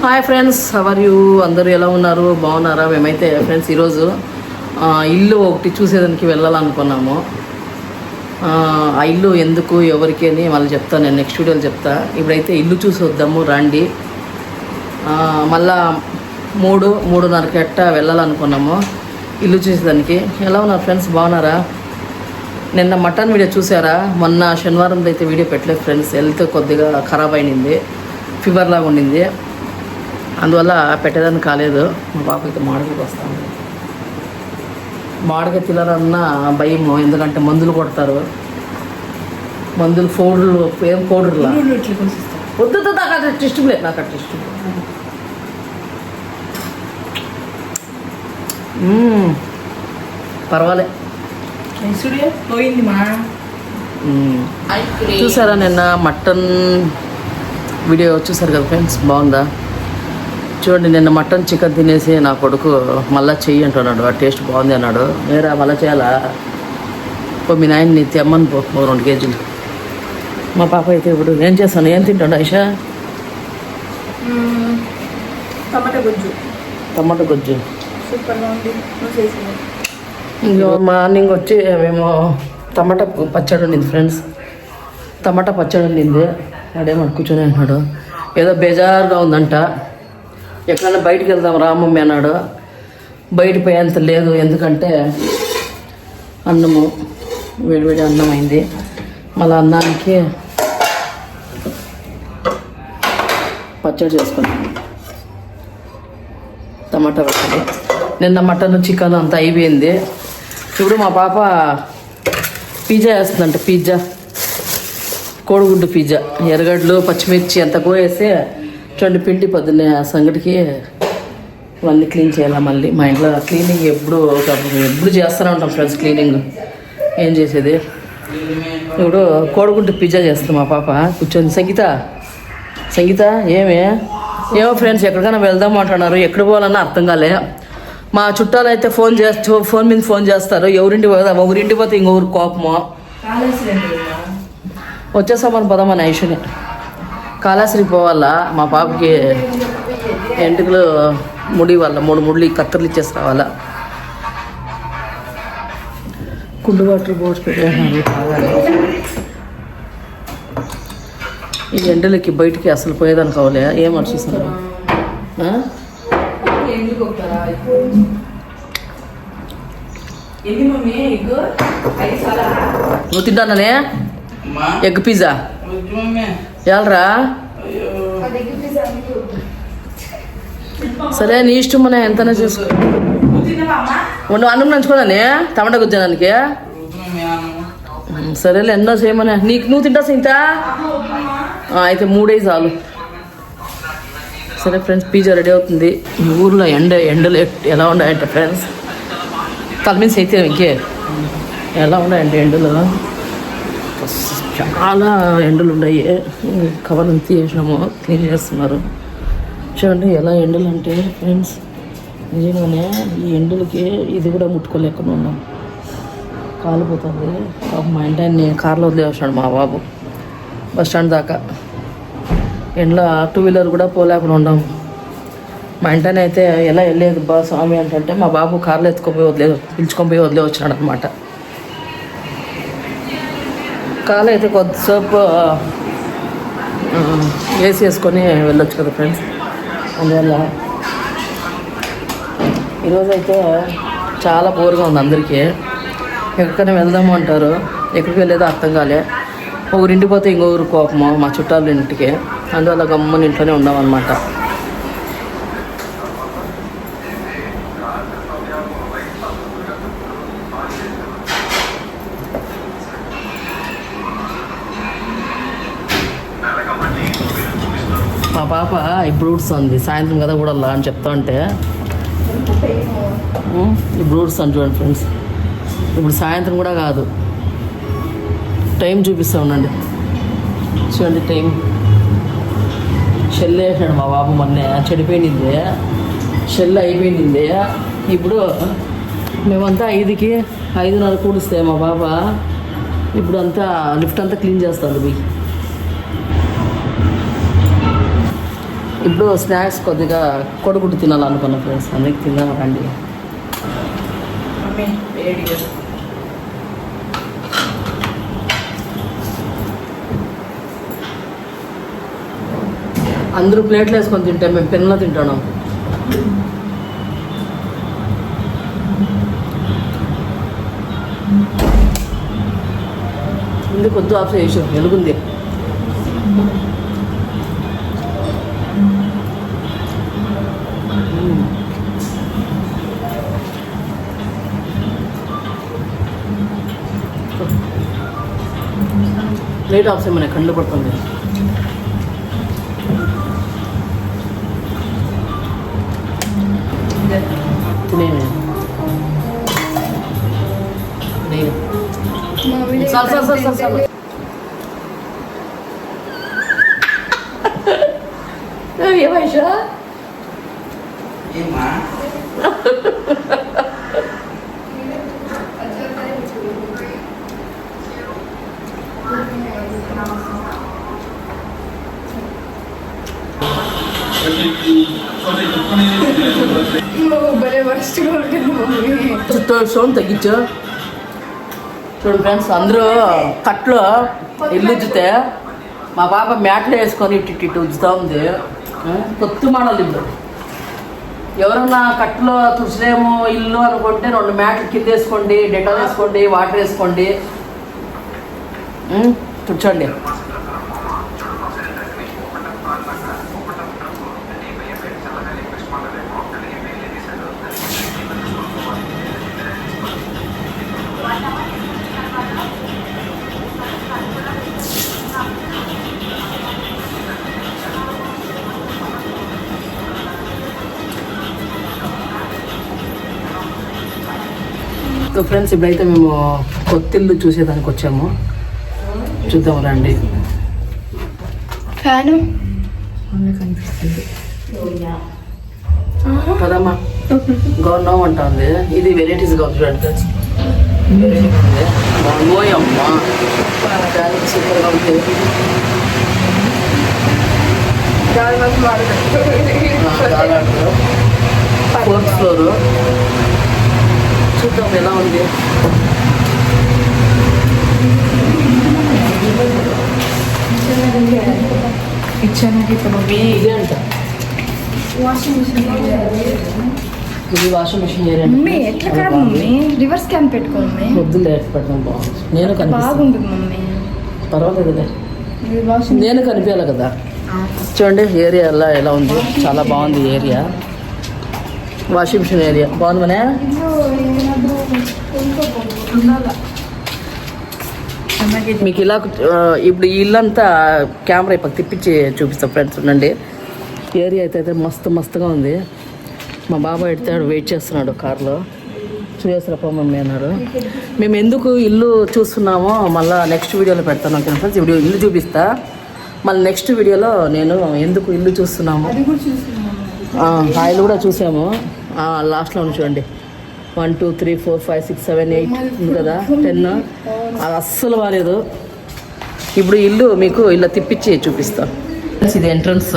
Hi friends, how are you? అందరూ ఎలా ఉన్నారు? బాగున్నారా? మేమైతే ఫ్రెండ్స్ ఈరోజు ఇల్లు ఒకటి చూసేదానికి వెళ్ళాలనుకున్నాము. ఆ ఇల్లు ఎందుకు, ఎవరికి అని మళ్ళీ చెప్తాను, నేను నెక్స్ట్ వీడియోలో చెప్తా. ఇప్పుడైతే ఇల్లు చూసి వద్దాము రండి. మళ్ళా 3:30 గట్ట వెళ్ళాలనుకున్నాము ఇల్లు చూసేదానికి. ఎలా ఉన్నారు ఫ్రెండ్స్? బాగున్నారా? నిన్న మటన్ వీడియో చూసారా? మొన్న శనివారంలో అయితే వీడియో పెట్టలేదు ఫ్రెండ్స్. హెల్త్ కొద్దిగా ఖరాబ్ అయినింది, ఫీవర్ లాగా ఉండింది, అందువల్ల పెట్టేదాన్ని కాలేదు. మా పాప అయితే మాడకకి వస్తాను. మాడక తినాలన్న భయము, ఎందుకంటే మందులు కొడతారు. మందులు పౌడర్లు, ఏం పౌడర్లా వద్దు, నాకు అట్లా ఇష్టం లేదు. నాకు అట్లా ఇష్టం పర్వాలే. చూసారా నిన్న మటన్ వీడియో చూసారు కదా ఫ్రెండ్స్? బాగుందా? చూడండి, నిన్న మటన్ చికెన్ తినేసి నా కొడుకు మళ్ళీ చెయ్యి అంటున్నాడు. ఆ టేస్ట్ బాగుంది అన్నాడు. వేరే మళ్ళీ చేయాలా? మీ నాయన్ని తెమ్మని పో 2 కేజీలు. మా పాప అయితే ఇప్పుడు ఏం చేస్తాను, ఏం తింటాడు ఐషా? టమాటా గుజ్జు ఇంకా మార్నింగ్ వచ్చి మేము టమాటా పచ్చడి ఉండింది ఫ్రెండ్స్. టమాటా పచ్చడి ఉండింది. వాడేమో కూర్చొని అంటున్నాడు, ఏదో బేజారుగా ఉందంట. ఎక్కడైనా బయటికి వెళ్దాం రామమ్మ అన్నాడు. బయట పోయేంత లేదు, ఎందుకంటే అన్నము వేడివేడి అన్నం అయింది. మళ్ళీ అన్నానికి పచ్చడి చేసుకున్నాం, టమాటా పచ్చడి. నిన్న మటన్ చికెన్ అంతా అయిపోయింది. ఇప్పుడు మా పాప పిజ్జా వేస్తుందంట. పిజ్జా, కోడిగుడ్డు పిజ్జా, ఎర్రగడ్డలు పచ్చిమిర్చి అంత కోసేసి చూడండి. పిండి పొద్దున్నే సంగటికి ఇవన్నీ క్లీన్ చేయాలి. మళ్ళీ మా ఇంట్లో క్లీనింగ్ ఎప్పుడు చేస్తూనే ఉంటాం ఫ్రెండ్స్. క్లీనింగ్ ఏం చేసేది. ఇప్పుడు కోడిగుడ్డు పిజ్జా చేస్తుంది మా పాప కూర్చొని. సంగీత ఏమో ఫ్రెండ్స్, ఎక్కడికైనా వెళ్దాం అంటున్నారు. ఎక్కడ పోవాలన్నా అర్థం కాలే. మా చుట్టాలు అయితే ఫోన్ మీద ఫోన్ చేస్తారు. ఎవరింటి పోదాం, ఒకరింటి పోతే ఇంకొకరు కోపము. వచ్చేసామని పోదామని ఐషుని కాళాశ్రీ పోవాలా. మా పాపకి ఎంటుకలు ముడి వల్ల 3 ముళ్ళు కత్తర్లు ఇచ్చేసి రావాలా. కుండు వాటర్ బోర్డ్స్ పెట్టేసినారు తాగాలి. ఈ ఎండలకి బయటికి అసలు పోయేదానికి కావాలి. ఏం చూస్తున్నారు? నువ్వు తింటానే ఎగ్ పిజ్జా ఎల్రా? సరే నీ ఇష్టం, మన ఎంతనా చేసుకో. నువ్వు అన్నం నంచుకోదానే టమాటా గుజ్జనానికి. సరేలే, ఎన్నో చేయమనే. నువ్వు తింటా ఇంత అయితే 3 చాలు. సరే ఫ్రెండ్స్, పిజ్జా రెడీ అవుతుంది. ఈ ఊర్లో ఎండలు ఎలా ఉన్నాయంటే ఫ్రెండ్స్, తలమిన్స్ అయితే ఇంకే ఎలా ఉన్నాయంటే ఎండలు చాలా ఎండలు ఉన్నాయి. కవర్ అంతా వేసినాము, క్లీన్ చేస్తున్నారు. చూడండి ఎలా ఎండలు అంటే ఫ్రెండ్స్, నిజంగానే ఈ ఎండలకి ఇది కూడా ముట్టుకోలేకుండా ఉన్నాం, కాలిపోతుంది. మా ఇంటాన్ని కార్లో వదిలేసాడు మా బాబు బస్ స్టాండ్ దాకా. ఎండలో 2 వీలర్ కూడా పోలేకుండా ఉన్నాం. మా ఇంటాన్ని అయితే ఎలా వెళ్ళలేదు బా స్వామి అంటే మా బాబు కార్లో పిలుచుకొని పోయి వదిలే వచ్చాడు అనమాట. కాలు అయితే కొద్దిసేపు ఏసీ వేసుకొని వెళ్ళొచ్చు కదా ఫ్రెండ్స్. అందువల్ల ఈరోజైతే చాలా బోర్గా ఉంది అందరికీ. ఎక్కడికైనా వెళ్దాము అంటారు, ఎక్కడికి వెళ్ళేదో అర్థం కాలే. ఒకరింటికి పోతే ఇంకొకరు కోపము, మా చుట్టాల ఇంటికి. అందువల్ల గమ్మని ఇంట్లోనే ఉన్నామన్నమాట. మా పాప ఇప్పుడు ఊడుస్తుంది, సాయంత్రం కదా కూడా అని చెప్తా ఉంటే ఇప్పుడు ఊడుస్తాను. చూడండి ఫ్రెండ్స్, ఇప్పుడు సాయంత్రం కూడా కాదు, టైం చూపిస్తా ఉండండి. చూడండి టైం. షెల్ వేసాడు మా బాబు, మొన్న చెడిపోయింది, షెల్ అయిపోయింది. ఇప్పుడు మేమంతా 5కి 5:30 కూడిస్తే మా బాబా ఇప్పుడు అంతా లిఫ్ట్ అంతా క్లీన్ చేస్తాను. ఇప్పుడు స్నాక్స్ కొద్దిగా కొడుగుడ్డు తినాలనుకున్నాం ఫ్రెండ్స్, అందుకే తిందాం రండి. అందరూ ప్లేట్లు వేసుకొని తింటే మేము పెన్నులో తింటాను. ముందు కొద్ది ఆఫ్ చేసి వెలుగుంది. ప్లేట్ ఆఫ్ చేయమని కళ్ళు పడుతుంది. ఏమైషా సౌండ్ తగ్గించు. చూడండి ఫ్రెండ్స్, అందరూ కట్లో ఇల్లు ఉజ్జితే మా పాప మ్యాట్లు వేసుకొని ఇటు ఉజ్జుతూ ఉంది. కొత్త మోడల్ ఇల్లు. ఎవరన్నా కట్లో తుడిచలేము ఇల్లు అనుకుంటే 2 మ్యాట్లు కింద వేసుకోండి, డెటాల్ వేసుకోండి, వాటర్ వేసుకోండి, తుడచండి. సో ఫ్రెండ్స్, ఇప్పుడైతే మేము కొత్తిల్లు చూసేదానికి వచ్చాము. చూద్దాం రండి. ఫ్యాను కనిపిస్తుంది కదమ్మా, గవర్నవ్ అంటుంది. ఇది వెరైటీస్ గా చూడండి. బాగోయమ్మా, సూపర్గా ఉంటుంది. 4th floor. చూద్దాం ఎలా ఉంది. ఇదే అంట వాషింగ్ మిషన్ ఏరియా. ఎట్లా కాదు మమ్మీ, రివర్స్ క్యాన్ పెట్టుకోండి. వద్దులే, పెట్టడం బాగుంది. నేను బాగుంటుంది మమ్మీ, పర్వాలేదులే. నేను కనిపించాలి కదా. చూడండి ఏరియా ఎలా ఉంది, చాలా బాగుంది ఏరియా. వాషింగ్ మిషన్ ఏరియా బాగుందనే. మీకు ఇలా ఇప్పుడు ఈ ఇల్లంతా కెమెరా ఇప్పుడు తిప్పించి చూపిస్తాం ఫ్రెండ్స్. ఉండండి, ఏరియా అయితే మస్తుగా ఉంది. మా బాబాయ్ అయితే వెయిట్ చేస్తున్నాడు కార్లో. చూసేసారప్ప మమ్మీ అన్నాడు. మేము ఎందుకు ఇల్లు చూస్తున్నామో మళ్ళీ నెక్స్ట్ వీడియోలో పెడతాను ఓకే ఫ్రెండ్స్. ఇప్పుడు ఇల్లు చూపిస్తా, మళ్ళీ నెక్స్ట్ వీడియోలో నేను ఎందుకు ఇల్లు చూస్తున్నాము, ఆయిల్ కూడా చూసాము. లాస్ట్లో ఉంది చూడండి, 1 2 3 4 5 6 7 8 ఉంది కదా, 10. అది అస్సలు బాగాలేదు. ఇప్పుడు ఇల్లు మీకు ఇలా తిప్పించి చూపిస్తా. ఇది ఎంట్రన్స్.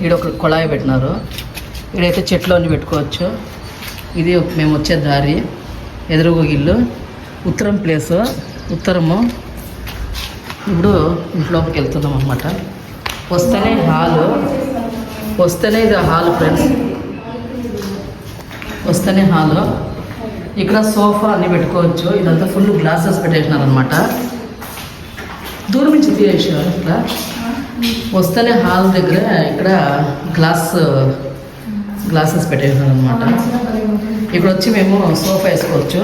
ఈడ ఒక కొళాయి పెట్టినారు. ఈడైతే చెట్లోని పెట్టుకోవచ్చు. ఇది మేము వచ్చే దారి. ఎదురుగా ఇల్లు, ఉత్తరం ప్లేసు, ఉత్తరము. ఇప్పుడు ఇంట్లోకి వెళ్తున్నాం అన్నమాట. వస్తేనే ఇది హాల్ ఫ్రెండ్స్. వస్తేనే హాల్. ఇక్కడ సోఫా అన్నీ పెట్టుకోవచ్చు. ఇదంతా ఫుల్ గ్లాసెస్ పెట్టేసినారనమాట. దూరం నుంచి తీసేసారు. ఇక్కడ వస్తేనే హాల్ దగ్గర ఇక్కడ గ్లాసెస్ పెట్టేసినారనమాట. ఇక్కడ వచ్చి మేము సోఫా వేసుకోవచ్చు.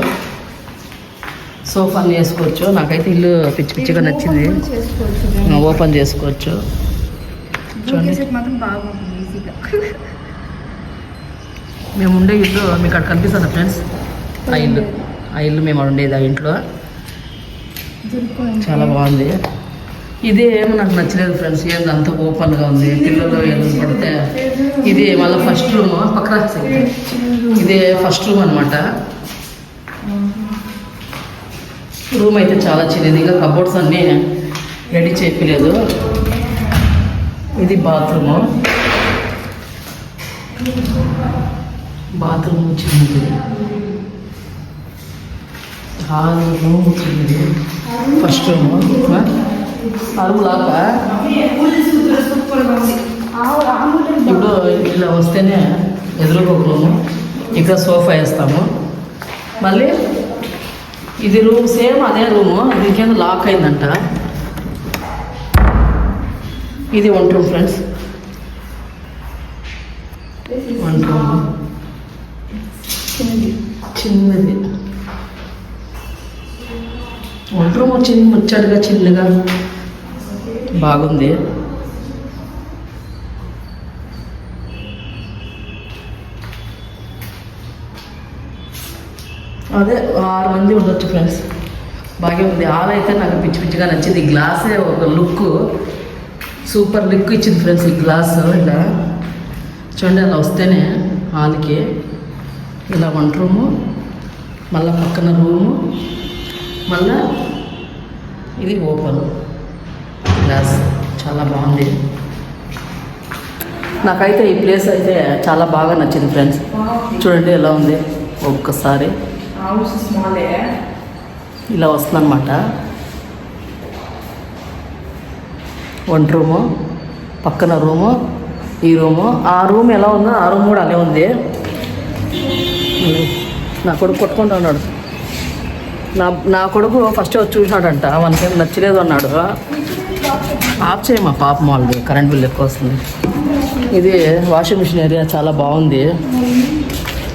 సోఫా అన్నీ వేసుకోవచ్చు. నాకైతే ఇల్లు పిచ్చిగా నచ్చింది. ఓపెన్ చేసుకోవచ్చు. చూడండి, మేము ఉండే ఇల్లు మీకు అక్కడ కనిపిస్తుంది ఫ్రెండ్స్. ఆ ఇల్లు మేము ఉండేది ఆ ఇంట్లో. చాలా బాగుంది. ఇదే ఏమో నాకు నచ్చలేదు ఫ్రెండ్స్. ఏంది అంత ఓపెన్గా ఉంది, పిల్లలు ఏమైనా పడితే. ఇది మళ్ళీ ఫస్ట్ రూమ్ పక్కన. ఇదే ఫస్ట్ రూమ్ అనమాట. రూమ్ అయితే చాలా చిన్నది. ఇంకా కబోర్డ్స్ అన్నీ రెడీ చేయలేదు. ఇది బాత్రూము. బాత్రూమ్ చిన్నది, హాల్ రూమ్ చిన్నది, ఫస్ట్ రూము. అరుగు లాక ఇప్పుడు ఇలా వస్తేనే ఎదురుగా ఒక రూము, ఇక్కడ సోఫా వేస్తాము. మళ్ళీ ఇది రూమ్ సేమ్ అదే రూము, దీనికేందో లాక్ అయిందంట. ఇది వంట రూమ్ ఫ్రెండ్స్, వంట రూమ్ చిన్నది. వంట రూమ్ వచ్చింది ముచ్చటగా చిన్నగా బాగుంది. అదే 6 మంది ఉండొచ్చు ఫ్రెండ్స్, బాగా ఉంది. హాల్ అయితే నాకు పిచ్చి పిచ్చిగా నచ్చింది. ఈ గ్లాసే ఒక లుక్, సూపర్ లుక్ ఇచ్చింది ఫ్రెండ్స్ ఈ గ్లాస్. ఇలా చూడండి, అలా వస్తేనే హాల్కి ఇలా వంట రూము, మళ్ళీ పక్కన రూము, మళ్ళా ఇది ఓపెన్ గ్లాస్. చాలా బాగుంది. నాకైతే ఈ ప్లేస్ అయితే చాలా బాగా నచ్చింది ఫ్రెండ్స్. చూడండి ఎలా ఉంది ఒక్కసారి. ఇలా వస్తుందన్నమాట వంట రూము, పక్కన రూము, ఈ రూము. ఆ రూమ్ ఎలా ఉందో ఆ రూమ్ కూడా అలా ఉంది. నా కొడుకు కొట్టుకుంటూ ఉన్నాడు. నా కొడుకు ఫస్ట్ వచ్చి చూసినాడంట, మనకేం నచ్చలేదు అన్నాడు. ఆఫ్ చేయమా పాపం, వాళ్ళది కరెంట్ బిల్ ఎక్కువ వస్తుంది. ఇది వాషింగ్ మిషన్ ఏరియా చాలా బాగుంది.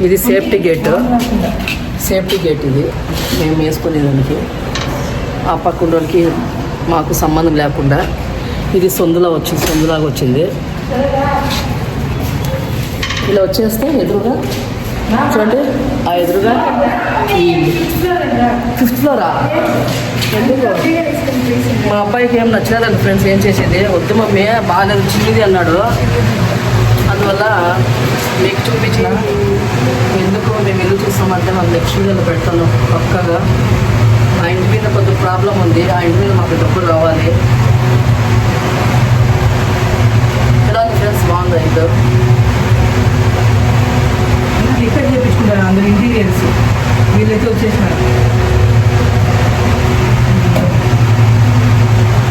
ఇది సేఫ్టీ గేట్, సేఫ్టీ గేట్ ఇది మేము వేసుకునేదానికి. ఆ పక్కన వాళ్ళకి మాకు సంబంధం లేకుండా ఇది సందులాగా వచ్చింది. ఇలా వచ్చేస్తే ఎదురుగా చూడండి, ఆ ఎదురుగా ఈ 5th ఫ్లోరా. మా అబ్బాయికి ఏం నచ్చలేదండి ఫ్రెండ్స్. ఏం చేసేది, వద్దు మమ్మీ బాగాలేదు చిన్నది అన్నాడు. అందువల్ల మీకు చూపించిన, ఎందుకు మేము ఇల్లు చూస్తామంటే మనం నెక్స్ట్ వీడియోలో పెడతాను పక్కగా. ఆ ఇంటి మీద కొంచెం ప్రాబ్లం ఉంది, ఆ ఇంటి మీద మాకు డబ్బులు రావాలి. ఎలా ఉంది ఫ్రెండ్స్, బాగుందా? ఇల్లు రిపేర్ చేయించుకుంటారు అందరు ఇంటీరియర్స్, వీళ్ళైతే వచ్చేసినారు.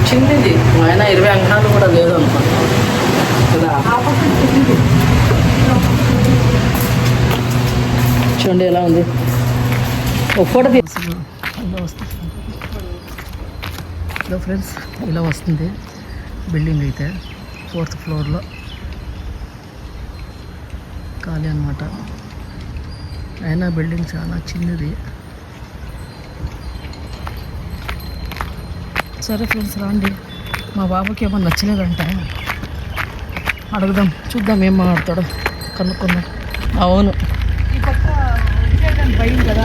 చిన్నది ఆయన 20 అంకణాలు కూడా లేదు అనుకుంటున్నాను కదా. చూడండి ఎలా ఉంది. ఒక ఫోటో ఇలా వస్తుంది ఫ్రెండ్స్, ఇలా వస్తుంది బిల్డింగ్ అయితే 4th ఫ్లోర్లో ఖాళీ అనమాట. అయినా బిల్డింగ్ చాలా చిన్నది. సరే ఫ్రెండ్స్ రండి, మా బాబుకి ఏమో నచ్చలేదంట, అడుగుదాం, చూద్దాం ఏం మాట్లాడతాడో, కనుక్కుందాం. అవును, భయం కదా,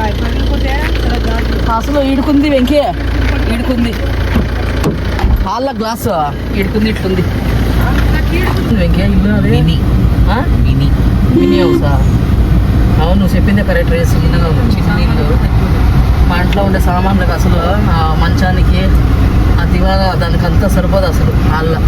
అసలు ఈడుకుంది వెంకీ, ఈడుకుంది హాల్లో గ్లాసు, ఈడుకుంది ఇట్లుంది వెంకీ. ఇల్లు అదే మినీ హౌసా? అవును, నువ్వు చెప్పిందే కరెక్ట్. రేస్ చిన్నగా చిన్న ఇల్లు. మా ఇంట్లో ఉండే సామాన్లకు అసలు ఆ మంచానికి, ఆ దివాలా, దానికి అంతా సరిపోదు అసలు హాల్లో.